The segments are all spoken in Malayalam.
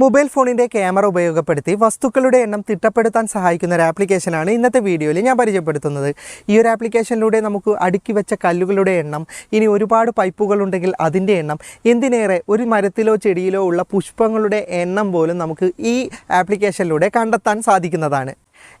മൊബൈൽ ഫോണിൻ്റെ ക്യാമറ ഉപയോഗപ്പെടുത്തി വസ്തുക്കളുടെ എണ്ണം തിട്ടപ്പെടുത്താൻ സഹായിക്കുന്ന ഒരു ആപ്ലിക്കേഷനാണ് ഇന്നത്തെ വീഡിയോയിൽ ഞാൻ പരിചയപ്പെടുത്തുന്നത്. ഈ ഒരു ആപ്ലിക്കേഷനിലൂടെ നമുക്ക് അടുക്കി വെച്ച കല്ലുകളുടെ എണ്ണം, ഇനി ഒരുപാട് പൈപ്പുകളുണ്ടെങ്കിൽ അതിൻ്റെ എണ്ണം, എന്തിനേറെ ഒരു മരത്തിലോ ചെടിയിലോ ഉള്ള പുഷ്പങ്ങളുടെ എണ്ണം പോലും നമുക്ക് ഈ ആപ്ലിക്കേഷനിലൂടെ കണ്ടെത്താൻ സാധിക്കുന്നതാണ്.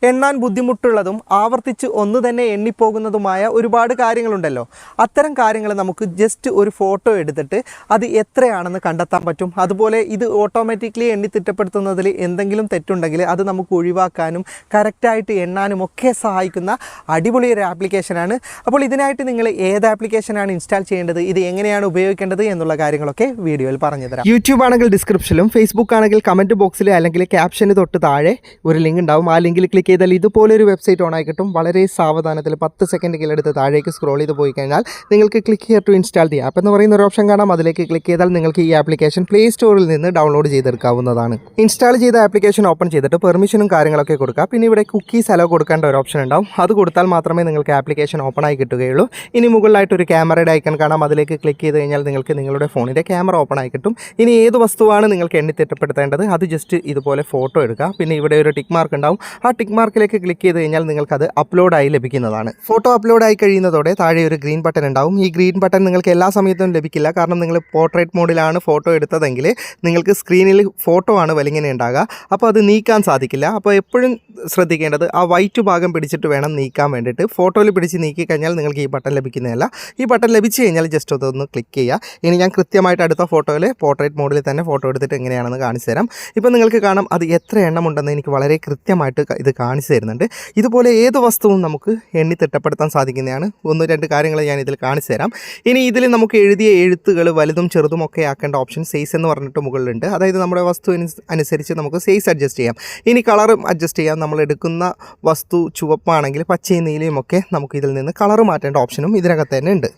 എണ്ണാൻ ബുദ്ധിമുട്ടുള്ളതും ആവർത്തിച്ച് ഒന്ന് തന്നെ എണ്ണിപ്പോകുന്നതുമായ ഒരുപാട് കാര്യങ്ങളുണ്ടല്ലോ. അത്തരം കാര്യങ്ങൾ നമുക്ക് ജസ്റ്റ് ഒരു ഫോട്ടോ എടുത്തിട്ട് അത് എത്രയാണെന്ന് കണ്ടെത്താൻ പറ്റും. അതുപോലെ ഇത് ഓട്ടോമാറ്റിക്കലി എണ്ണി തിട്ടപ്പെടുത്തുന്നതിൽ എന്തെങ്കിലും തെറ്റുണ്ടെങ്കിൽ അത് നമുക്ക് ഒഴിവാക്കാനും കറക്റ്റായിട്ട് എണ്ണാനും ഒക്കെ സഹായിക്കുന്ന അടിപൊളി ഒരു ആപ്ലിക്കേഷനാണ്. അപ്പോൾ ഇതിനായിട്ട് നിങ്ങൾ ഏത് ആപ്ലിക്കേഷനാണ് ഇൻസ്റ്റാൾ ചെയ്യേണ്ടത്, ഇത് എങ്ങനെയാണ് ഉപയോഗിക്കേണ്ടത് എന്നുള്ള കാര്യങ്ങളൊക്കെ വീഡിയോയിൽ പറഞ്ഞു തരാം. യൂട്യൂബ് ആണെങ്കിൽ ഡിസ്ക്രിപ്ഷനിലും, ഫേസ്ബുക്ക് ആണെങ്കിൽ കമൻറ്റ് ബോക്സിൽ അല്ലെങ്കിൽ ക്യാപ്ഷന് തൊട്ട് താഴെ ഒരു ലിങ്ക് ഉണ്ടാവും. ആ ലിങ്കിൽ ക്ലിക്ക് ചെയ്താൽ ഇതുപോലൊരു വെബ്സൈറ്റ് ഓൺ ആയി കിട്ടും. വളരെ സാവധാനത്തിൽ 10 സെക്കൻഡ് കീഴെടുത്ത് താഴേക്ക് സ്ക്രോൾ ചെയ്ത് പോയി കഴിഞ്ഞാൽ നിങ്ങൾക്ക് click here to install the app എന്ന് പറയുന്ന ഒരു ഓപ്ഷൻ കാണാം. അതിലേക്ക് ക്ലിക്ക് ചെയ്താൽ നിങ്ങൾക്ക് ഈ ആപ്ലിക്കേഷൻ പ്ലേ സ്റ്റോറിൽ നിന്ന് ഡൗൺലോഡ് ചെയ്തെടുക്കാവുന്നതാണ്. ഇൻസ്റ്റാൾ ചെയ്ത ആപ്ലിക്കേഷൻ ഓപ്പൺ ചെയ്തിട്ട് പെർമിഷനും കാര്യങ്ങളൊക്കെ കൊടുക്കുക. പിന്നെ ഇവിടെ കുക്കീസ് അലോ കൊടുക്കേണ്ട ഒരു ഓപ്ഷൻ ഉണ്ടാവും. അത് കൊടുത്താൽ മാത്രമേ നിങ്ങൾക്ക് ആപ്ലിക്കേഷൻ ഓപ്പൺ ആയി കിട്ടുകയുള്ളൂ. ഇനി മുകളിലായിട്ട് ഒരു ക്യാമറയുടെ ഐക്കൺ കാണാം. അതിലേക്ക് ക്ലിക്ക് ചെയ്ത് കഴിഞ്ഞാൽ നിങ്ങൾക്ക് നിങ്ങളുടെ ഫോണിൻ്റെ ക്യാമറ ഓപ്പൺ ആയി കിട്ടും. ഇനി ഏത് വസ്തുവാണ് നിങ്ങൾക്ക് എണ്ണി തിട്ടപ്പെടുത്തേണ്ടത് അത് ജസ്റ്റ് ഇതുപോലെ ഫോട്ടോ എടുക്കുക. പിന്നെ ഇവിടെ ഒരു ടിക്ക് മാർക്ക് ഉണ്ടാവും. ആ ടിക്ക് മാർക്കിലേക്ക് ക്ലിക്ക് ചെയ്ത് കഴിഞ്ഞാൽ നിങ്ങൾക്കത് അപ്ലോഡായി ലഭിക്കുന്നതാണ്. ഫോട്ടോ അപ്ലോഡായി കഴിയുന്നതോടെ താഴെ ഒരു ഗ്രീൻ ബട്ടൺ ഉണ്ടാവും. ഈ ഗ്രീൻ ബട്ടൺ നിങ്ങൾക്ക് എല്ലാ സമയത്തും ലഭിക്കില്ല. കാരണം നിങ്ങൾ പോർട്രേറ്റ് മോഡിലാണ് ഫോട്ടോ എടുത്തതെങ്കിൽ നിങ്ങൾക്ക് സ്ക്രീനിൽ ഫോട്ടോ ആണ് വലിങ്ങനെ ഉണ്ടാകുക. അപ്പോൾ അത് നീക്കാൻ സാധിക്കില്ല. അപ്പോൾ എപ്പോഴും ശ്രദ്ധിക്കേണ്ടത് ആ വൈറ്റ് ഭാഗം പിടിച്ചിട്ട് വേണം നീക്കാൻ വേണ്ടിയിട്ട്. ഫോട്ടോയിൽ പിടിച്ച് നീക്കി കഴിഞ്ഞാൽ നിങ്ങൾക്ക് ഈ ബട്ടൺ ലഭിക്കുന്നതല്ല. ഈ ബട്ടൺ ലഭിച്ചു കഴിഞ്ഞാൽ ജസ്റ്റ് അതൊന്ന് ക്ലിക്ക് ചെയ്യുക. ഇനി ഞാൻ കൃത്യമായിട്ട് അടുത്ത ഫോട്ടോയിൽ പോർട്രേറ്റ് മോഡിൽ തന്നെ ഫോട്ടോ എടുത്തിട്ട് എങ്ങനെയാണെന്ന് കാണിച്ചു തരാം. ഇപ്പോൾ നിങ്ങൾക്ക് കാണാം അത് എത്ര എണ്ണം ഉണ്ടെന്ന് എനിക്ക് വളരെ കൃത്യമായിട്ട് ഇത് കാണിച്ചു തരുന്നുണ്ട്. ഇതുപോലെ ഏത് വസ്തുവും നമുക്ക് എണ്ണി തിട്ടപ്പെടുത്താൻ സാധിക്കുന്നതാണ്. 1-2 കാര്യങ്ങൾ ഞാൻ ഇതിൽ കാണിച്ചു തരാം. ഇനി ഇതിൽ നമുക്ക് എഴുതിയ എഴുത്തുകൾ വലുതും ചെറുതും ഒക്കെ ആക്കേണ്ട ഓപ്ഷൻ സൈസ് എന്ന് പറഞ്ഞിട്ട് മുകളിലുണ്ട്. അതായത് നമ്മുടെ വസ്തു അനുസരിച്ച് നമുക്ക് സൈസ് അഡ്ജസ്റ്റ് ചെയ്യാം. ഇനി കളറും അഡ്ജസ്റ്റ് ചെയ്യാം. നമ്മൾ എടുക്കുന്ന വസ്തു ചുവപ്പാണെങ്കിൽ പച്ചയും നീലയും ഒക്കെ നമുക്ക് ഇതിൽ നിന്ന് കളർ മാറ്റേണ്ട ഓപ്ഷനും ഇതിനകത്ത് തന്നെ ഉണ്ട്.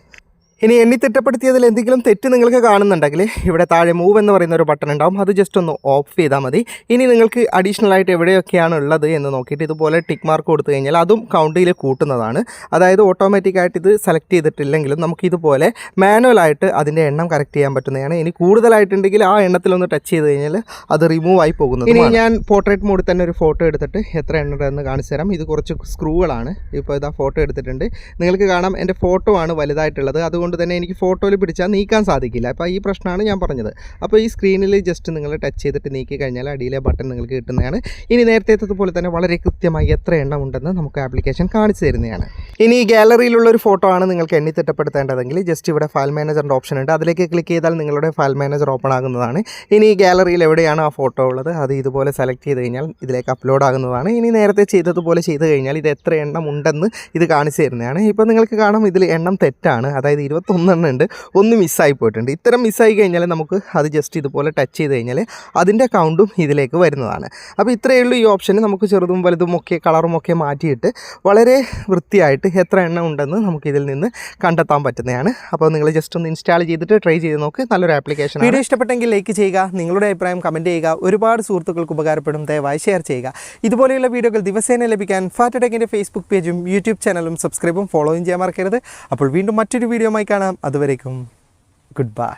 ഇനി എണ്ണി തിട്ടപ്പെടുത്തിയതിൽ എന്തെങ്കിലും തെറ്റ് നിങ്ങൾക്ക് കാണുന്നുണ്ടെങ്കിൽ ഇവിടെ താഴെ മൂവ് എന്ന് പറയുന്ന ഒരു ബട്ടൺ ഉണ്ടാവും. അത് ജസ്റ്റ് ഒന്ന് ഓഫ് ചെയ്താൽ മതി. ഇനി നിങ്ങൾക്ക് അഡീഷണൽ ആയിട്ട് എവിടെയൊക്കെയാണ് ഉള്ളത് എന്ന് നോക്കിയിട്ട് ഇതുപോലെ ടിക്ക് മാർക്ക് കൊടുത്തു കഴിഞ്ഞാൽ അതും കൗണ്ടിൽ കൂട്ടുന്നതാണ്. അതായത് ഓട്ടോമാറ്റിക്കായിട്ട് ഇത് സെലക്ട് ചെയ്തിട്ടില്ലെങ്കിലും നമുക്ക് ഇതുപോലെ മാനുവലായിട്ട് അതിൻ്റെ എണ്ണം കറക്റ്റ് ചെയ്യാൻ പറ്റുന്നതാണ്. ഇനി കൂടുതലായിട്ടുണ്ടെങ്കിൽ ആ എണ്ണത്തിലൊന്ന് ടച്ച് ചെയ്ത് കഴിഞ്ഞാൽ അത് റിമൂവ് ആയി പോകുന്നത്. ഇനി ഞാൻ പോർട്രേറ്റ് മോഡിൽ തന്നെ ഒരു ഫോട്ടോ എടുത്തിട്ട് എത്ര എണ്ണം എന്ന് കാണിച്ചു തരാം. ഇത് കുറച്ച് സ്ക്രൂകളാണ്. ഇപ്പോൾ ഇതാ ഫോട്ടോ എടുത്തിട്ടുണ്ട്. നിങ്ങൾക്ക് കാണാം എൻ്റെ ഫോട്ടോ ആണ് വലുതായിട്ടുള്ളത്. അതുകൊണ്ട് തന്നെ എനിക്ക് ഫോട്ടോയിൽ പിടിച്ചാൽ നീക്കാൻ സാധിക്കില്ല. അപ്പോൾ ഈ പ്രശ്നമാണ് ഞാൻ പറഞ്ഞത്. അപ്പോൾ ഈ സ്ക്രീനിൽ ജസ്റ്റ് നിങ്ങൾ ടച്ച് ചെയ്തിട്ട് നീക്കി കഴിഞ്ഞാൽ അടിയിലെ ബട്ടൺ നിങ്ങൾക്ക് കിട്ടുന്നതാണ്. ഇനി നേരത്തേത്തതുപോലെ തന്നെ വളരെ കൃത്യമായി എത്ര എണ്ണം ഉണ്ടെന്ന് നമുക്ക് ആപ്ലിക്കേഷൻ കാണിച്ചു തരുന്നതാണ്. ഇനി ഈ ഗാലറിയിലുള്ള ഒരു ഫോട്ടോ ആണ് നിങ്ങൾക്ക് എണ്ണി തിട്ടപ്പെടുത്തേണ്ടതെങ്കിൽ ജസ്റ്റ് ഇവിടെ ഫയൽ മാനേജറിൻ്റെ ഓപ്ഷൻ ഉണ്ട്. അതിലേക്ക് ക്ലിക്ക് ചെയ്താൽ നിങ്ങളുടെ ഫയൽ മാനേജർ ഓപ്പൺ ആകുന്നതാണ്. ഇനി ഈ ഗാലറിയിൽ എവിടെയാണ് ആ ഫോട്ടോ ഉള്ളത് അത് ഇതുപോലെ സെലക്ട് ചെയ്ത് കഴിഞ്ഞാൽ ഇതിലേക്ക് അപ്ലോഡ് ആകുന്നതാണ്. ഇനി നേരത്തെ ചെയ്തതുപോലെ ചെയ്ത് കഴിഞ്ഞാൽ ഇത് എത്ര എണ്ണം ഉണ്ടെന്ന് ഇത് കാണിച്ചു തരുന്നതാണ്. ഇപ്പോൾ നിങ്ങൾക്ക് കാണാം ഇതിൽ എണ്ണം തെറ്റാണ്. അതായത് 21 എണ്ണം ഉണ്ട്. ഒന്ന് മിസ്സായി പോയിട്ടുണ്ട്. ഇത്തരം മിസ്സായി കഴിഞ്ഞാൽ നമുക്ക് അത് ജസ്റ്റ് ഇതുപോലെ ടച്ച് ചെയ്ത് കഴിഞ്ഞാൽ അതിൻ്റെ കൗണ്ടും ഇതിലേക്ക് വരുന്നതാണ്. അപ്പോൾ ഇത്രയേ ഉള്ളൂ ഈ ഓപ്ഷന്. നമുക്ക് ചെറുതും വലുതും ഒക്കെ കളറും ഒക്കെ മാറ്റിയിട്ട് വളരെ വൃത്തിയായിട്ട് എത്ര എണ്ണം ഉണ്ടെന്ന് നമുക്ക് ഇതിൽ നിന്ന് കണ്ടെത്താൻ പറ്റുന്നതാണ്. അപ്പോൾ നിങ്ങൾ ജസ്റ്റ് ഒന്ന് ഇൻസ്റ്റാൾ ചെയ്തിട്ട് ട്രൈ ചെയ്ത് നോക്ക്. നല്ലൊരു ആപ്ലിക്കേഷൻ. വീഡിയോ ഇഷ്ടപ്പെട്ടെങ്കിൽ ലൈക്ക് ചെയ്യുക, നിങ്ങളുടെ അഭിപ്രായം കമൻറ്റ് ചെയ്യുക. ഒരുപാട് സുഹൃത്തുക്കൾക്ക് ഉപകാരപ്പെടും. ദയവായി ഷെയർ ചെയ്യുക. ഇതുപോലെയുള്ള വീഡിയോകൾ ദിവസേന ലഭിക്കാൻ ഫാറ്റടെക്കിൻ്റെ ഫേസ്ബുക്ക് പേജും യൂട്യൂബ് ചാനലും സബ്സ്ക്രൈബും ഫോളോയും ചെയ്യാൻ മറക്കരുത്. അപ്പോൾ വീണ്ടും മറ്റൊരു വീഡിയോയുമായി കാണാം. അതുവരേക്കും ഗുഡ് ബൈ.